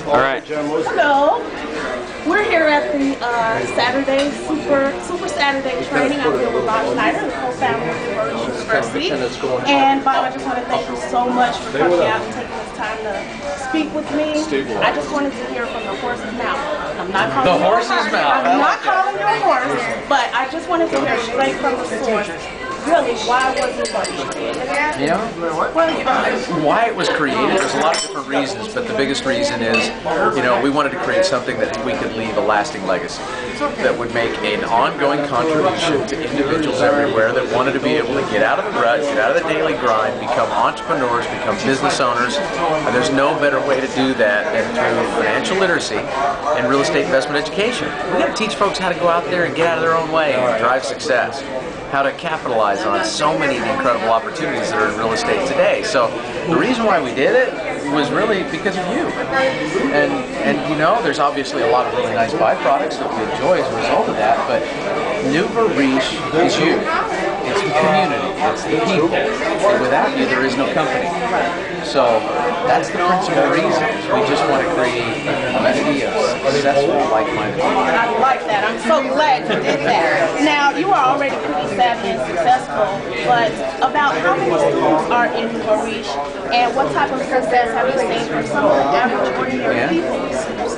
All right. Hello. We're here at the Saturday Super Saturday training. I'm here with Bob Snyder, the co-founder of Nouveau Riche University. And Bob, I just want to thank you so much for coming out and taking this time to speak with me. I just wanted to hear from the horse's mouth. I'm not calling the horse's mouth. I'm not calling you a horse, but I just wanted to hear straight from the source. Really, why was Nouveau Riche created? Yeah, why it was created, there's a lot of different reasons, but the biggest reason is, we wanted to create something that we could leave a lasting legacy, that would make an ongoing contribution to individuals everywhere that wanted to be able to get out of the rut, get out of the daily grind, become entrepreneurs, become business owners, and there's no better way to do that than through financial literacy and real estate investment education. We got to teach folks how to go out there and get out of their own way and drive success, how to capitalize on so many of the incredible opportunities that are in real estate today. So the reason why we did it was really because of you. And there's obviously a lot of really nice byproducts that we enjoy as a result of that, but Nouveau Riche is you. It's the community, it's the people. And without you, there is no company. So that's the principal reason. We just want to create a community of successful, like-minded people. I like that. I'm so glad you did that. Now, you are already pretty savvy and successful, but about how many students are in Nouveau Riche, and what type of success have you seen from some of the average ordinary people?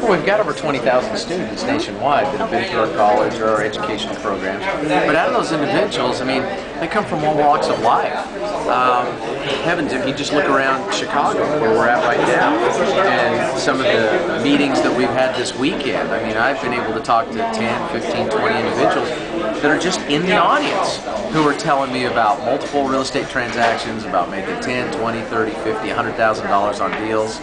Well, we've got over 20,000 students nationwide that have been through our college or our education programs. But out of those individuals, they come from all walks of life. Heavens, if you just look around Chicago, where we're at right now, and some of the meetings that we've had this weekend, I've been able to talk to 10, 15, 20 individuals that are just in the audience who are telling me about multiple real estate transactions, about making 10, 20, 30, 50, $100,000 on deals.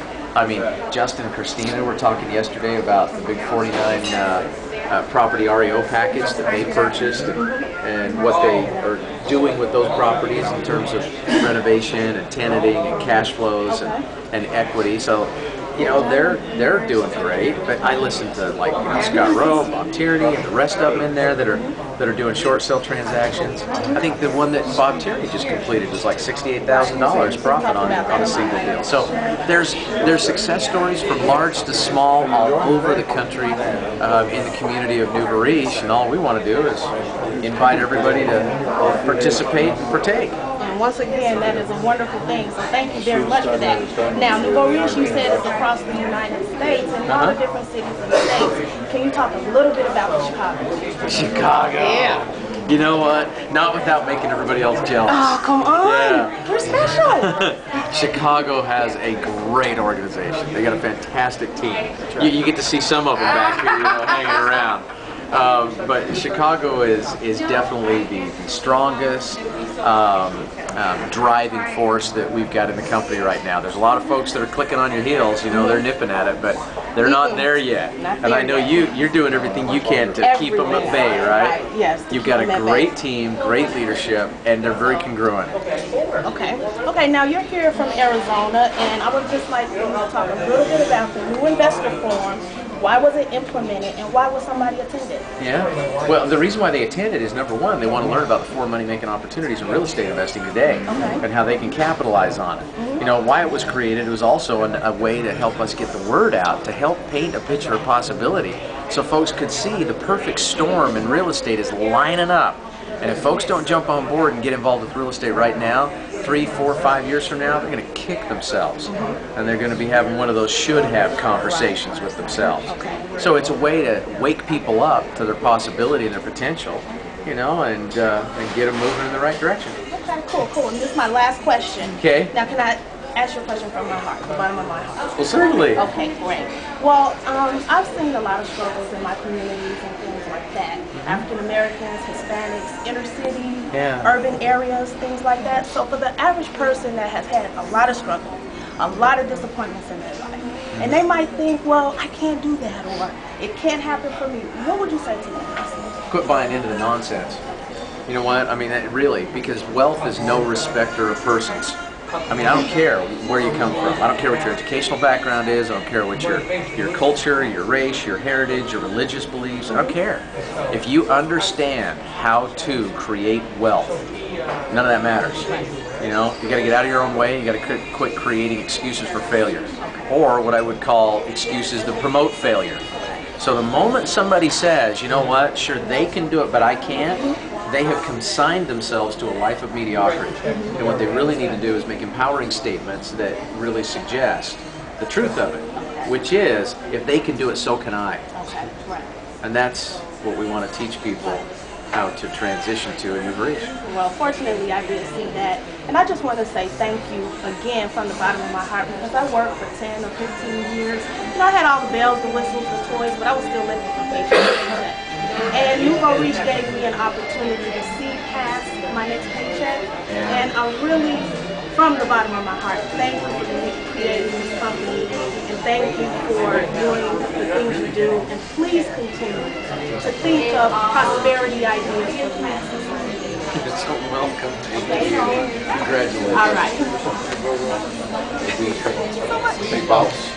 Justin and Christina were talking yesterday about the big 49 property REO package that they purchased and what they are doing with those properties in terms of renovation and tenanting and cash flows and equity. So, they're doing great. But I listen to Scott Rowe, Bob Tierney, and the rest of them in there that are doing short sale transactions. I think the one that Bob Tierney just completed was like $68,000 profit on a single deal. So there's success stories from large to small all over the country in the community of Nouveau Riche, and all we want to do is invite everybody to participate and partake. Once again, that is a wonderful thing, so thank you very much for that. Now, Nouveau Riche, you said, is across the United States and all the different cities and states. Can you talk a little bit about Chicago? Chicago. Yeah. You know what? Not without making everybody else jealous. Oh, come on. Yeah. We're special. Chicago has a great organization. They got a fantastic team. You get to see some of them back here, hanging around. But Chicago is definitely the strongest driving force that we've got in the company right now. There's a lot of folks that are clicking on your heels, they're nipping at it, but they're not there yet. And I know you're doing everything you can to keep them at bay, right? Yes. You've got a great team, great leadership, and they're very congruent. Okay, now you're here from Arizona, and I would just like you to talk a little bit about the new investor forum. Why was it implemented, and why would somebody attend it? Yeah, well, the reason why they attended is, number one, they want to learn about the 4 money-making opportunities in real estate investing today and how they can capitalize on it. Why it was created was also a way to help us get the word out, to help paint a picture of possibility so folks could see the perfect storm in real estate is lining up. And if folks don't jump on board and get involved with real estate right now, 3, 4, 5 years from now, they're going to kick themselves. And they're going to be having one of those should-have conversations with themselves. So it's a way to wake people up to their possibility and their potential, and get them moving in the right direction. Okay, cool. And this is my last question. Okay. Now, can I ask you a question from my heart, the bottom of my heart? Well, certainly. Okay, great. Well, I've seen a lot of struggles in my communities and things like that. African Americans, Hispanics, inner city, urban areas, things like that. So for the average person that has had a lot of struggle, a lot of disappointments in their life, and they might think, well, I can't do that, or it can't happen for me. What would you say to that person? Quit buying into the nonsense. You know what? Really, because wealth is no respecter of persons. I don't care where you come from. I don't care what your educational background is. I don't care what your culture, your race, your heritage, your religious beliefs. I don't care. If you understand how to create wealth, none of that matters. You got to get out of your own way. You got to quit creating excuses for failure. or what I would call excuses that promote failure. So the moment somebody says, you know what, sure they can do it but I can't, they have consigned themselves to a life of mediocrity. And what they really need to do is make empowering statements that really suggest the truth of it, which is, if they can do it, so can I. And that's what we want to teach people how to transition to in Nouveau Riche. Well, fortunately, I did see that. And I just want to say thank you again from the bottom of my heart, because I worked for 10 or 15 years. You know, I had all the bells, the whistles, the toys, but I was still living from paycheck. And Nouveau Riche gave me an opportunity to see past my next paycheck. And I really, from the bottom of my heart, thank you for creating this company, and thank you for doing the things you do, and please continue to think of prosperity ideas for the masses. You're so welcome. Thank you. Congratulations. All right. Thank you so much. Big boss.